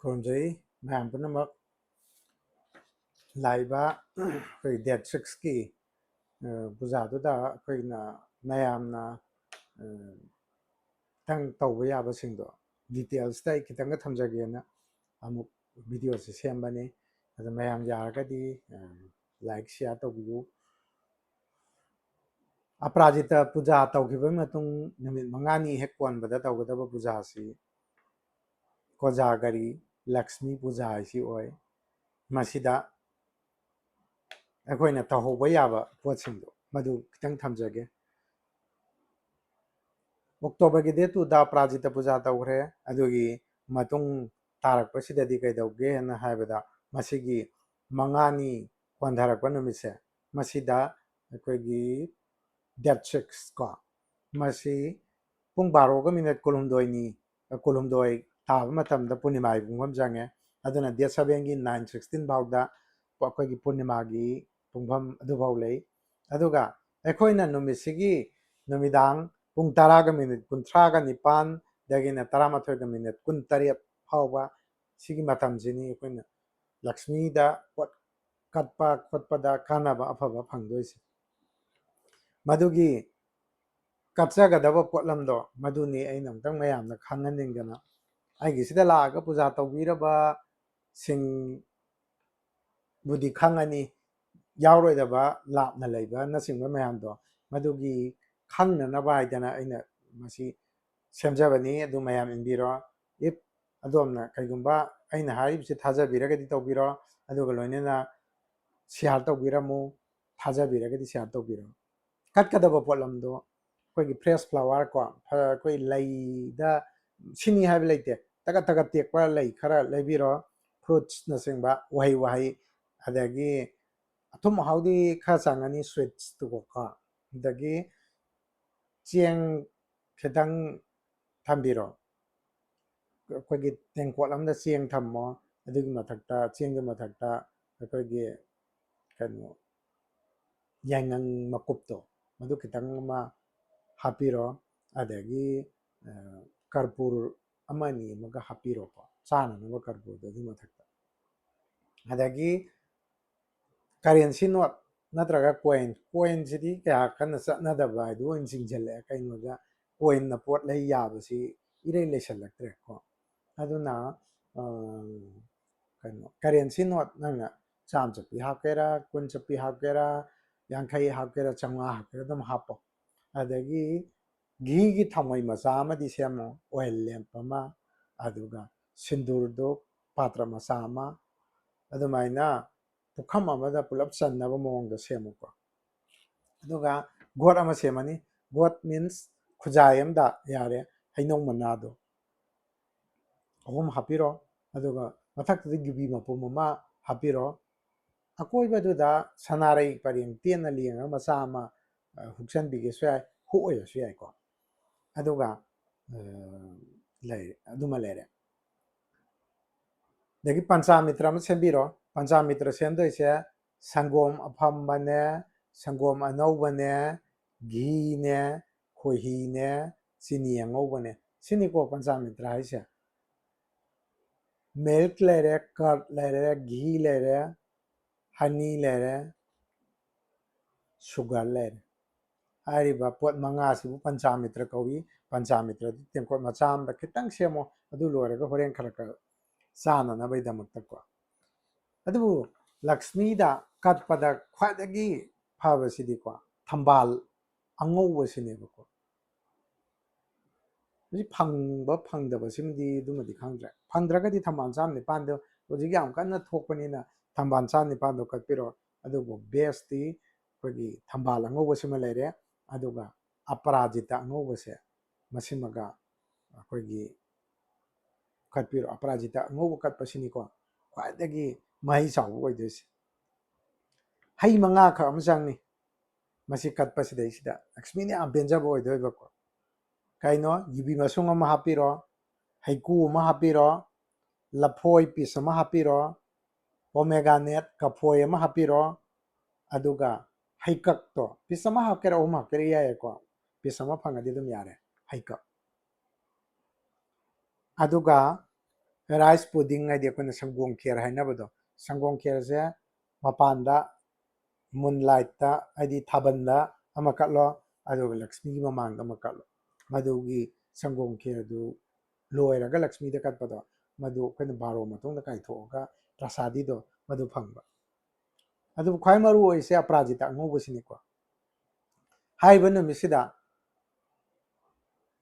ꯈꯨꯔꯨꯝꯖꯩ ꯃꯌꯥꯝ ꯄꯨꯝꯅꯃꯛ ꯂꯥꯛꯏꯕ ꯑꯩꯈꯣꯏ ꯗꯦꯠ 6ꯀꯤ ꯄꯨꯖꯥꯗꯨꯗ ꯑꯩꯈꯣꯏꯅ ꯃꯌꯥꯝꯅ ꯈꯤꯇꯪ ꯇꯧꯕ ꯌꯥꯕꯁꯤꯡꯗꯣ ꯗꯤꯇꯦꯜꯁꯇ ꯑꯩ ꯈꯤꯇꯪꯒ ꯊꯝꯖꯒꯦꯅ ꯑꯃꯨꯛ ꯚꯤꯗꯤꯑꯣꯁꯦ ꯁꯦꯝꯕꯅꯤ ꯑꯗ ꯃꯌꯥꯝ ꯌꯥꯔꯒꯗꯤ ꯂꯥꯏꯛ ꯁꯤꯌꯥꯔ ꯇꯧꯕꯤꯌꯨ ꯑꯄꯔꯥꯖꯤꯇ ꯄꯨꯖꯥ ꯇꯧꯈꯤꯕꯒꯤ ꯃꯇꯨꯡ ꯅꯨꯃꯤꯠ 5ꯅꯤ ꯍꯦꯛ ꯀꯣꯟꯕꯗ ꯇꯧꯒꯗꯕ ꯄꯨꯖꯥꯁꯤ ꯀꯣꯖꯥꯒꯔꯤ ꯂꯛꯁꯃꯤ ꯄꯨꯖꯥ ꯍꯥꯏꯁꯤ ꯑꯣꯏ ꯃꯁꯤꯗ ꯑꯩꯈꯣꯏꯅ ꯇꯧꯍꯧꯕ ꯌꯥꯕ ꯄꯣꯠꯁꯤꯡꯗꯣ ꯃꯗꯨ ꯈꯤꯇꯪ ꯊꯝꯖꯒꯦ ꯑꯣꯛꯇꯣꯕꯔꯒꯤ ꯗꯦꯠ 2ꯗ ꯄ꯭ꯔꯥꯖꯤꯇ ꯄꯨꯖꯥ ꯇꯧꯈ꯭ꯔꯦ ꯑꯗꯨꯒꯤ ꯃꯇꯨꯡ ꯇꯥꯔꯛꯄꯁꯤꯗꯗꯤ ꯀꯩꯗꯧꯒꯦꯅ ꯍꯥꯏꯕꯗ ꯃꯁꯤꯒꯤ 5ꯅꯤ ꯀꯣꯟꯊꯔꯛꯄ ꯅꯨꯃꯤꯠꯁꯦ ꯃꯁꯤꯗ ꯑꯩꯈꯣꯏꯒꯤ ꯗꯦꯠ 6 ꯀꯣ ꯃꯁꯤ ꯄꯨꯡ 12:12 ꯇꯥꯕ ꯃꯇꯝꯗ ꯄꯨꯔꯅꯤꯃꯥꯒꯤ ꯄꯨꯡꯐꯝ ꯆꯪꯉꯦ ꯑꯗꯨꯅ ꯗꯦꯠ 7ꯒꯤ 9:16 ꯐꯥꯎꯗ ꯑꯩꯈꯣꯏꯒꯤ ꯄꯨꯔꯅꯤꯃꯥꯒꯤ ꯄꯨꯡꯐꯝ ꯑꯗꯨꯐꯥꯎ ꯂꯩ ꯑꯗꯨꯒ ꯑꯩꯈꯣꯏꯅ ꯅꯨꯃꯤꯠꯁꯤꯒꯤ ꯅꯨꯃꯤꯗꯥꯡ ꯄꯨꯡ 10:39 ꯗꯒꯤꯅ 11:28 ꯐꯥꯎꯕ ꯁꯤꯒꯤ ꯃꯇꯝꯁꯤꯅꯤ ꯑꯩꯈꯣꯏꯅ ꯂꯛꯁꯃꯤꯗ ꯄꯣꯠ ꯀꯠꯄ ꯈꯣꯠꯄꯗ ꯀꯥꯟꯅꯕ ꯑꯐꯕ ꯐꯪꯗꯣꯏꯁꯦ ꯃꯗꯨꯒꯤ ꯀꯠꯆꯒꯗꯕ ꯄꯣꯠꯂꯝꯗꯣ ꯃꯗꯨꯅꯤ ꯑꯩꯅ ꯑꯃꯨꯛꯇꯪ ꯃꯌꯥꯝꯅ ꯈꯪꯍꯟꯅꯤꯡꯗꯅ ꯑꯩꯒꯤꯁꯤꯗ ꯂꯥꯛꯑꯒ ꯄꯨꯖꯥ ꯇꯧꯕꯤꯔꯕ ꯁꯤꯡꯕꯨꯗꯤ ꯈꯪꯉꯅꯤ ꯌꯥꯎꯔꯣꯏꯗꯕ ꯂꯥꯞꯅ ꯂꯩꯕꯅꯆꯤꯡꯕ ꯃꯌꯥꯝꯗꯣ ꯃꯗꯨꯒꯤ ꯈꯪꯅꯅꯕ ꯍꯥꯏꯗꯅ ꯑꯩꯅ ꯃꯁꯤ ꯁꯦꯝꯖꯕꯅꯤ ꯑꯗꯨ ꯃꯌꯥꯝ ꯏꯟꯕꯤꯔꯣ ꯏꯐ ꯑꯗꯣꯝꯅ ꯀꯩꯒꯨꯝꯕ ꯑꯩꯅ ꯍꯥꯏꯔꯤꯕꯁꯤ ꯊꯥꯖꯕꯤꯔꯒꯗꯤ ꯇꯧꯕꯤꯔꯣ ꯑꯗꯨꯒ ꯂꯣꯏꯅꯅ ꯁꯤꯌꯥꯔ ꯇꯧꯕꯤꯔꯝꯃꯨ ꯊꯥꯖꯕꯤꯔꯒꯗꯤ ꯁꯤꯌꯥꯔ ꯇꯧꯕꯤꯔꯣ ꯀꯠꯀꯗꯕ ꯄꯣꯠꯂꯝꯗꯣ ꯑꯩꯈꯣꯏꯒꯤ ꯐ꯭ꯔꯦꯁ ꯐ꯭ꯂꯥꯋꯔ ꯀꯣ ꯑꯩꯈꯣꯏ ꯂꯩꯗ ꯁꯤꯅꯤ ꯍꯥꯏꯕ ꯂꯩꯇꯦ ꯇꯒꯠ ꯇꯒꯠ ꯇꯦꯛꯄ ꯂꯩ ꯈꯔ ꯂꯩꯕꯤꯔꯣ ꯐ꯭ꯔꯨꯠꯁꯅꯆꯤꯡꯕ ꯎꯍꯩ ꯋꯥꯍꯩ ꯑꯗꯒꯤ ꯑꯊꯨꯝ ꯑꯍꯥꯎꯗꯤ ꯈꯔ ꯆꯪꯉꯅꯤ ꯁ꯭ꯋꯤꯠꯁꯇꯨꯀꯣ ꯑꯗꯒꯤ ꯆꯦꯡ ꯈꯤꯇꯪ ꯊꯝꯕꯤꯔꯣ ꯑꯩꯈꯣꯏꯒꯤ ꯇꯦꯡꯀꯣꯠ ꯑꯃꯗ ꯆꯦꯡ ꯊꯝꯃꯣ ꯑꯗꯨꯒꯤ ꯃꯊꯛꯇ ꯆꯦꯡꯒꯤ ꯃꯊꯛꯇ ꯑꯩꯈꯣꯏꯒꯤ ꯀꯩꯅꯣ ꯌꯥꯏꯉꯪ ꯃꯀꯨꯞꯇꯣ ꯃꯗꯨ ꯈꯤꯇꯪ ꯑꯃ ꯍꯥꯞꯄꯤꯔꯣ ꯑꯗꯒꯤ ꯀꯔꯄꯨꯔ 1-2 ꯑꯃꯒ ꯍꯥꯞꯄꯤꯔꯣꯀꯣ ꯆꯥꯅꯅꯕ ꯀꯔꯄꯨꯔꯗꯣ ꯑꯗꯨꯒꯤ ꯃꯊꯛꯇ ꯑꯗꯒꯤ ꯀꯔꯦꯟꯁꯤ ꯅꯣꯠ ꯅꯠꯇ꯭ꯔꯒ ꯀꯣꯏꯟꯁꯤꯗꯤ ꯀꯌꯥ ꯀꯟꯅ ꯆꯠꯅꯗꯕ ꯍꯥꯏꯗꯨ ꯑꯣꯏꯅ ꯆꯤꯡꯁꯤꯜꯂꯛꯑꯦ ꯀꯩꯅꯣꯗ ꯀꯣꯏꯟꯅ ꯄꯣꯠ ꯂꯩ ꯌꯥꯕꯁꯤ ꯏꯔꯩ ꯂꯩꯁꯜꯂꯛꯇ꯭ꯔꯦꯀꯣ ꯑꯗꯨꯅ ꯀꯩꯅꯣ ꯀꯔꯦꯟꯁꯤ ꯅꯣꯠ ꯅꯪꯅ 100 ꯆꯞꯄꯤ ꯍꯥꯞꯀꯦꯔꯥ 20 ꯆꯞꯄꯤ ꯍꯥꯞꯀꯦꯔꯥ 50 ꯍꯥꯞꯀꯦꯔꯥ 500 ꯍꯥꯞꯀꯦꯔꯥ ꯑꯗꯨꯝ ꯍꯥꯞꯄꯣ ꯑꯗꯒꯤ ꯘꯤꯒꯤ ꯊꯥꯎꯃꯩ ꯃꯆꯥ ꯑꯃꯗꯤ ꯁꯦꯝꯃꯣ ꯑꯣꯏꯜ ꯂꯦꯝꯞ ꯑꯃ ꯑꯗꯨꯒ ꯁꯤꯟꯗꯨꯔꯗꯣ ꯄꯥꯇ꯭ꯔ ꯃꯆꯥ ꯑꯃ ꯑꯗꯨꯃꯥꯏꯅ ꯄꯨꯈꯝ ꯑꯃꯗ ꯄꯨꯂꯞ ꯆꯟꯅꯕ ꯃꯑꯣꯡꯗ ꯁꯦꯝꯃꯨꯀꯣ ꯑꯗꯨꯒ ꯒꯣꯠ ꯑꯃ ꯁꯦꯝꯃꯅꯤ ꯒꯣꯠ ꯃꯤꯟꯁ ꯈꯨꯖꯥꯏ ꯑꯃꯗ ꯌꯥꯔꯦ ꯍꯩꯅꯧ ꯃꯅꯥꯗꯣ 3 ꯍꯥꯞꯄꯤꯔꯣ ꯑꯗꯨꯒ ꯃꯊꯛꯇꯨꯗ ꯌꯨꯕꯤ ꯃꯄꯨꯝ ꯑꯃ ꯍꯥꯞꯄꯤꯔꯣ ꯑꯀꯣꯏꯕꯗꯨꯗ ꯁꯅꯥꯔꯩ ꯄꯔꯦꯡ ꯇꯦꯟꯅ ꯂꯦꯡꯉꯒ ꯃꯆꯥ ꯑꯃ ꯍꯨꯛꯆꯟꯕꯤꯒꯦꯁꯨ ꯌꯥꯏ ꯍꯨꯛ ꯑꯣꯏꯔꯁꯨ ꯌꯥꯏꯀꯣ ꯑꯗꯨꯒ ꯂꯩꯔꯦ ꯑꯗꯨꯃ ꯂꯩꯔꯦ ꯑꯗꯒꯤ ꯄꯟꯆꯥꯃꯤꯇ꯭ꯔ ꯑꯃ ꯁꯦꯝꯕꯤꯔꯣ ꯄꯟꯆꯥꯃꯤꯇ꯭ꯔ ꯁꯦꯝꯗꯣꯏꯁꯦ ꯁꯪꯒꯣꯝ ꯑꯐꯝꯕꯅꯦ ꯁꯪꯒꯣꯝ ꯑꯅꯧꯕꯅꯦ ꯘꯤꯅꯦ ꯈꯣꯏꯍꯤꯅꯦ ꯆꯤꯅꯤ ꯑꯉꯧꯕꯅꯦ ꯁꯤꯅꯤꯀꯣ ꯄꯟꯆꯥꯃꯤꯇ꯭ꯔ ꯍꯥꯏꯁꯦ ꯃꯤꯜꯛ ꯂꯩꯔꯦ ꯀꯔꯗ ꯂꯩꯔꯦ ꯘꯤ ꯂꯩꯔꯦ ꯍꯅꯤ ꯂꯩꯔꯦ ꯁꯨꯒꯔ ꯂꯩꯔꯦ ꯍꯥꯏꯔꯤꯕ ꯄꯣꯠ 5ꯁꯤꯕꯨ ꯄꯟꯆꯥꯃꯤꯇ꯭ꯔ ꯀꯧꯏ ꯄꯟꯆꯥꯃꯤꯇ꯭ꯔꯗꯤ ꯇꯦꯡꯀꯣꯠ ꯃꯆꯥ ꯑꯃꯗ ꯈꯤꯇꯪ ꯁꯦꯝꯃꯣ ꯑꯗꯨ ꯂꯣꯏꯔꯒ ꯍꯣꯔꯦꯟ ꯈꯔ ꯈꯔ ꯆꯥꯅꯅꯕꯒꯤꯗꯃꯛꯇꯀꯣ ꯑꯗꯨꯕꯨ ꯂꯛꯁꯃꯤꯗ ꯀꯠꯄꯗ ꯈ꯭ꯋꯥꯏꯗꯒꯤ ꯐꯕꯁꯤꯗꯤꯀꯣ ꯊꯝꯕꯥꯜ ꯑꯉꯧꯕꯁꯤꯅꯦꯕꯀꯣ ꯍꯧꯖꯤꯛ ꯐꯪꯕ ꯐꯪꯗꯕꯁꯤꯃꯗꯤ ꯑꯗꯨꯃꯗꯤ ꯈꯪꯗ꯭ꯔꯦ ꯐꯪꯗ꯭ꯔꯒꯗꯤ ꯊꯝꯕꯥꯜ 9 ꯍꯧꯖꯤꯛ ꯌꯥꯝ ꯀꯟꯅ ꯊꯣꯛꯄꯅꯤꯅ ꯊꯝꯕꯥꯜ 9 ꯀꯠꯄꯤꯔꯣ ꯑꯗꯨꯕꯨ ꯕꯦꯁꯇꯤ ꯑꯩꯈꯣꯏꯒꯤ ꯊꯝꯕꯥꯜ ꯑꯉꯧꯕꯁꯤꯃ ꯂꯩꯔꯦ ꯑꯗꯨꯒ ꯑꯄꯔꯥꯖꯤꯇ ꯑꯉꯧꯕꯁꯦ ꯃꯁꯤꯃꯒ ꯑꯩꯈꯣꯏꯒꯤ ꯀꯠꯄꯤꯔꯣ ꯑꯄꯔꯥꯖꯤꯇ ꯑꯉꯧꯕ ꯀꯠꯄꯁꯤꯅꯤꯀꯣ ꯈ꯭ꯋꯥꯏꯗꯒꯤ ꯃꯍꯩ ꯆꯥꯎꯕ ꯑꯣꯏꯗꯣꯏꯁꯦ ꯍꯩ 5 ꯈꯛ ꯑꯃ ꯆꯪꯅꯤ ꯃꯁꯤ ꯀꯠꯄꯁꯤꯗꯩꯁꯤꯗ ꯂꯛꯁꯃꯤꯅ ꯌꯥꯝ ꯄꯦꯟꯖꯕ ꯑꯣꯏꯗꯣꯏꯕꯀꯣ ꯀꯩꯅꯣ ꯌꯨꯕꯤ ꯃꯁꯨꯡ ꯑꯃ ꯍꯥꯞꯄꯤꯔꯣ ꯍꯩꯀꯨ ꯑꯃ ꯍꯥꯞꯄꯤꯔꯣ ꯂꯐꯣꯏ ꯄꯤꯁ ꯑꯃ ꯍꯥꯞꯄꯤꯔꯣ ꯄꯣꯃꯦꯒꯥꯅꯦꯠ ꯀꯐꯣꯏ ꯑꯃ ꯍꯥꯞꯄꯤꯔꯣ ꯑꯗꯨꯒ ꯍꯩꯀꯛꯇꯣ ꯄꯤꯁ ꯑꯃ ꯍꯥꯞꯀꯦꯔꯥ 3 ꯍꯥꯞꯀꯦꯔꯥ ꯌꯥꯏꯌꯦꯀꯣ ꯄꯤꯁ ꯑꯃ ꯐꯪꯉꯗꯤ ꯑꯗꯨꯝ ꯌꯥꯔꯦ ꯍꯩꯀꯛ ꯑꯗꯨꯒ राइस पुडिंग है अखोना संगोम खेर हाइनबदो संगोम खेर से मपानदा मूनलाइट है थाबंदा अमा कटलो अदुगा लक्ष्मी की ममांग अमा कटलो मदुगी संगोम खेर दु लोयरगा लक्ष्मी द कटपदो मदु अखोना बारो मतुंग द काइथोगा प्रसादी दो मदु फंगबा अदु ख्वाइ मरु ओइसे अपराजिता अंगोबसिनिको हाइबा नुमिसिदा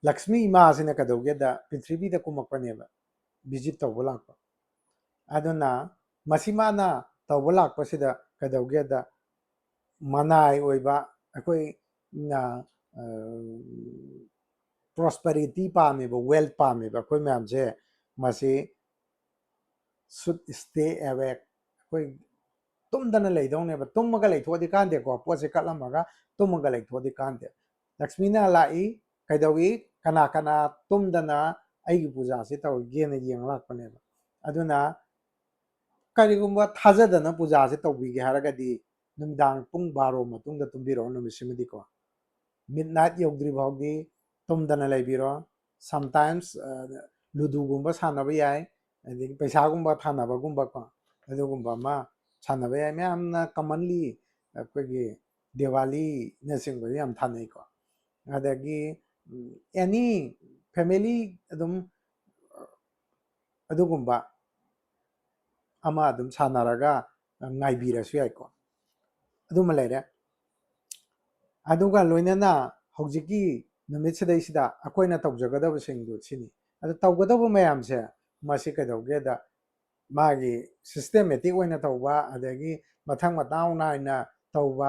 लक्ष्मी इमा सिना कदौगेदा पृथ्वीदा कुमकपनेबा विजिट तौबा लाकपा अदुना मसिमाना तौबा लाकपसिदा कदौगेदा मनाई ओइबा अखोई ना prosperity पामेबा wealth पामेबा अखोई मैमसे मसी should stay awake अखोई तुम्दना लेदौनेबा तुम्मगा लेथोदि कांदेको पोसे कलमगा तुम्मगा लेथोदि कांदे लक्ष्मीना लाई कैदौई कना कना तुम्दना अगी पूजा से तौगेना येंग लाकपनेबा अदुना करिगुम्बा थाजदना पूजा से तौबिगे हारगदी नुमदांग पुंग बारो मतुंगदा तुम्बिरो नुमिसिमदिको midnight yogdri bhogdi tumdana leibiro sometimes ludu gumba sanaba yai adigi paisa gumba thanaba gumba ko adugumba ma sanaba yai myamna commonly akogi diwali na singba yam thanai ko adagi any family adum adugumba ama adum sanaraga ngaibirasu yai ko aduma leire अदुगा लोइनना हौजिकी नुमित सिदैसिदा अखोइना तौजगदब सिंगदु सिनि अदु तौगदब मयामसे मसि कदौगेदा मागी systematic ओइना तौबा अदगी मथंग मताउ नाइना तौबा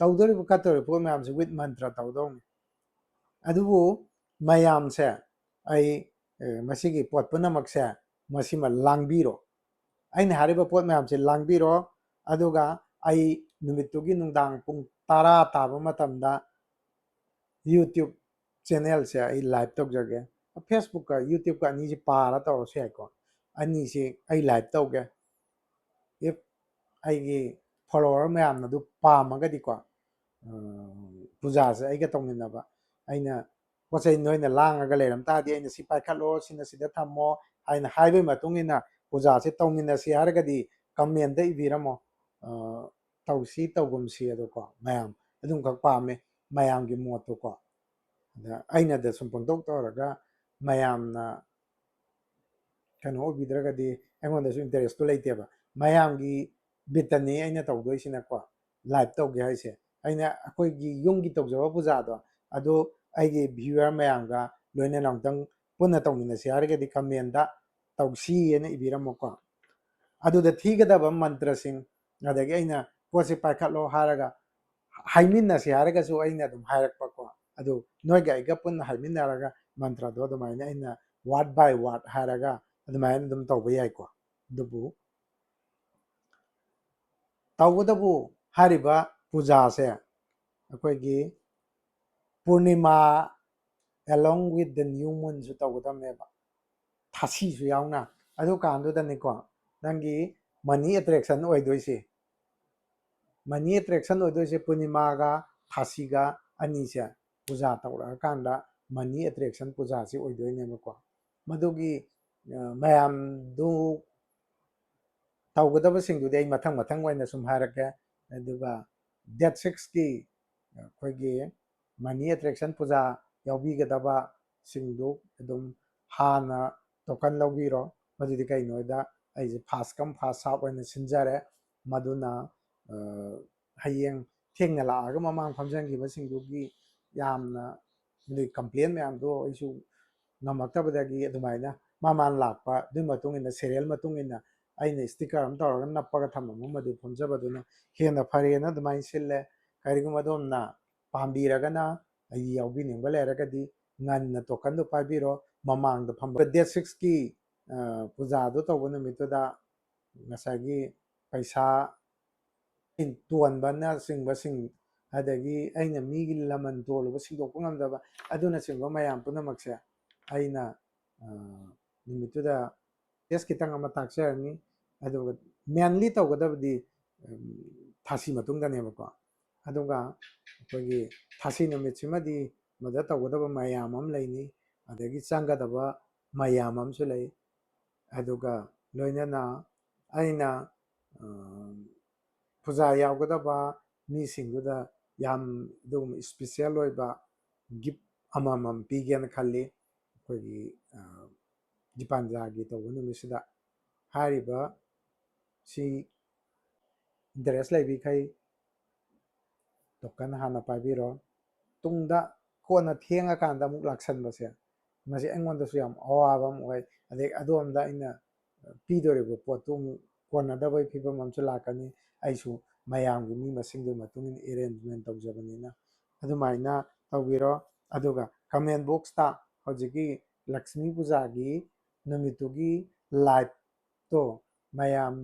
तौदरिब कतरि पो मयामसे with मंत्र तौदौनि अदुबु मयामसे आई मसिगी पोत पुनमकसे मसिमा लांगबिरो अइना हारिबा पोत मयामसे लांगबिरो अदुगा आई नुमितुगी नुंदांग पुंग तारा ताबा मतमदा YouTube channel से आई लाइव तौजगे फेसबुक का YouTube का अनी से पारा तौरसे आइको अनी से आई लाइव तौगे इफ आईगी फॉलोअर मैम नदु पामगदिको पूजा से आइगा तौमिनबा अइना पोचै नोइना लांगगा लेरम तादि अइना सि पाइखलो सिना सिदा थम्मो अइना हाइबे मतुंगिना पूजा से तौमिनसि हारगदी कमेंट दा इबिरमो तौसी तौगुमसी अदुको मैम अदुम खक पामे मैम की मोतो को अइना द सुम पंतौक तौरगा मैमना कनो ओबिद्रगदी अइगोंदसु इंटरेस्ट तो लेतेबा मैमगी बितनी अइना तौदोइसिना को लाइव तौगे हाइसे अइना अखोइगी युंगी तौजबा पूजादो अदु आइगे व्यूअर मैमगा लोइना नौतंग पुन्ना तौमिनसि हारगदी कमेंट तौसी एना इबिरमोको अदुदा थीगदबा मंत्रसिंग अदगी अइना पोसे पाइखलो हारगा हाइमिन्नसि हारगसु अइना दुम हाइरकपको अदु नोइगा आइगा पुन्ना हाइमिन्नरगा मंत्र दो दुमाइना अइना वाट बाय वाट हारगा दुमाइना दुम तौबा याइको दुबु तौबदबु हारिबा पूजा से अखोइगी पूर्णिमा along with the new moon su tौगदमनेबा थासी सु यावना अदु कांदुदनिको नंगी मनी अट्रैक्शन ओइदोइसे मनी अट्रैक्शन ओइदोइसे पूर्णिमागा थासीगा अनीसे पूजा तौरा कांदा मनी अट्रैक्शन पूजा से ओइदोइनेबको मदुगी मयाम दु तौगदब सिंगदुदि आई मथंग मथंग ओइना सुम हारके अदुगा डेट 6 की अखोइगी मनी अट्रैक्शन पूजा यावबिगदबा सिंगदु अदुम हाना टोकन लौबिरो मदुदि कइनोदा आइजे फास्ट कम फास्ट साप ओइना सिनजरे मदुना हयेंग थेंगना लागा ममांग फमजंगिबा सिंगदुगी यामना दुई कंप्लेन मैम दो आइसु नमक्तबदगी अदुमाइना मामान लाकपा दुई मतुंगिना सीरियल मतुंगिना अइना स्टिकर अम तौरगा नप्पगा थमम मदु फमजबदुना हेना फरेना अदुमाइन सिल्ले करिगुमदोमना पाम्बीरगना आई यावबिनिंगबा लेरगदी nganna tokan do pabiro mamang do phamba day 6 की पूजा दो तौबो नुमितुदा ngasagi paisa in tuanbana singba sing adagi aina migi laman toluba singdokpa ngamdaba aduna singba mayam punamakse aina numituda yes kitang ama taksarni aduga mainly tawgadabdi thasi matungda nebako aduga akogi thasi numitsimadi mada tawgadaba mayam am laini adagi changadaba mayam amsu lai ꯑꯗꯨꯒ ꯂꯣꯏꯅꯅ ꯑꯩꯅ ꯄꯨꯖꯥ ꯌꯥꯎꯒꯗꯕ ꯃꯤꯁꯤꯡꯗꯨꯗ ꯌꯥꯝ ꯑꯗꯨꯒꯨꯝꯕ special ꯑꯣꯏꯕ ꯒꯤꯐ ꯑꯃꯃꯝ ꯄꯤꯒꯦꯅ ꯈꯜꯂꯤ ꯑꯩꯈꯣꯏꯒꯤ ꯗꯤꯄꯥꯟꯖꯥꯒꯤ ꯇꯧꯕ ꯅꯨꯃꯤꯠꯁꯤꯗ ꯍꯥꯏꯔꯤꯕ ꯁꯤ ꯏꯟꯇꯔꯦꯁ ꯂꯩꯕꯤꯈꯩ ꯇꯣꯀꯟ ꯍꯥꯟꯅ ꯄꯥꯏꯕꯤꯔꯣ ꯇꯨꯡꯗ ꯀꯣꯟꯅ ꯊꯦꯡꯉꯀꯥꯟꯗ ꯑꯃꯨꯛ ꯂꯥꯛꯁꯟꯕꯁꯦ ꯃꯁꯤ ꯑꯩꯉꯣꯟꯗꯁꯨ ꯌꯥꯝ ꯑꯋꯥꯕ ꯑꯃ ꯑꯣꯏ ꯑꯗꯩ ꯑꯗꯣꯝꯗ ꯑꯩꯅ ꯄꯤꯗꯣꯔꯤꯕ ꯄꯣꯠꯇꯨ ꯑꯃꯨꯛ ꯀꯣꯟꯅꯗꯕꯒꯤ ꯐꯤꯕꯝ ꯑꯃꯁꯨ ꯂꯥꯛꯀꯅꯤ ꯑꯩꯁꯨ ꯃꯌꯥꯝꯒꯤ ꯃꯤ ꯃꯁꯤꯡꯗꯨꯒꯤ ꯃꯇꯨꯡ ꯏꯟꯅ ꯑꯦꯔꯦꯟꯖꯃꯦꯟ ꯇꯧꯖꯕꯅꯤꯅ ꯑꯗꯨꯃꯥꯏꯅ ꯇꯧꯕꯤꯔꯣ ꯑꯗꯨꯒ ꯀꯃꯦꯟ ꯕꯣꯛꯁꯇ ꯍꯧꯖꯤꯛꯀꯤ ꯂꯛꯁꯃꯤ ꯄꯨꯖꯥꯒꯤ ꯅꯨꯃꯤꯠꯇꯨꯒꯤ ꯂꯥꯏꯚꯇꯣ ꯃꯌꯥꯝ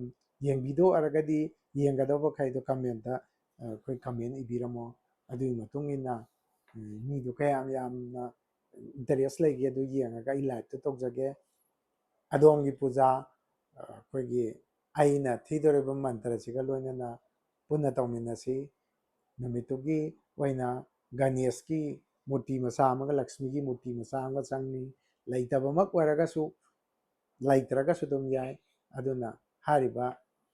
ꯌꯦꯡꯕꯤꯗꯣꯛꯑꯔꯒꯗꯤ ꯌꯦꯡꯒꯗꯧꯕꯈꯩꯗꯣ ꯀꯃꯦꯟꯇ ꯑꯩꯈꯣꯏ ꯀꯃꯦꯟ ꯏꯕꯤꯔꯝꯃꯣ ꯑꯗꯨꯒꯤ ꯃꯇꯨꯡ ꯏꯟꯅ ꯃꯤꯗꯨ ꯀꯌꯥꯝ ꯌꯥꯝꯅ ꯏꯟꯇꯔꯦꯁ ꯂꯩꯒꯦ ꯑꯗꯨ ꯌꯦꯡꯉꯒ ꯑꯩ ꯂꯥꯏꯚꯇ ꯇꯧꯖꯒꯦ ꯑꯗꯣꯝꯒꯤ ꯄꯨꯖꯥ ꯑꯩꯈꯣꯏꯒꯤ ꯑꯩꯅ ꯊꯤꯗꯣꯔꯤꯕ ꯃꯟꯇ꯭ꯔꯁꯤꯒ ꯂꯣꯏꯅꯅ ꯄꯨꯟꯅ ꯇꯧꯃꯤꯟꯅꯁꯤ ꯅꯨꯃꯤꯠꯇꯨꯒꯤ ꯑꯣꯏꯅ ꯒꯅꯦꯁꯀꯤ ꯃꯨꯔꯇꯤ ꯃꯆꯥ ꯑꯃꯒ ꯂꯛꯁꯃꯤꯒꯤ ꯃꯨꯔꯇꯤ ꯃꯆꯥ ꯑꯃꯒ ꯆꯪꯅꯤ ꯂꯩꯇꯕꯃꯛ ꯑꯣꯏꯔꯒꯁꯨ ꯂꯩꯇ꯭ꯔꯒꯁꯨ ꯑꯗꯨꯝ ꯌꯥꯏ ꯑꯗꯨꯅ ꯍꯥꯏꯔꯤꯕ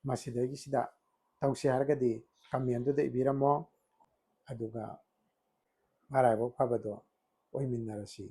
ꯃꯁꯤꯗꯒꯤꯁꯤꯗ ꯇꯧꯁꯤ ꯍꯥꯏꯔꯒꯗꯤ ꯀꯃꯦꯟꯗꯨꯗ ꯏꯕꯤꯔꯝꯃꯣ ꯑꯗꯨꯒ ꯃꯔꯥꯏꯕꯛ ꯐꯕꯗꯣ ꯑꯣꯏꯃꯤꯟꯅꯔꯁꯤ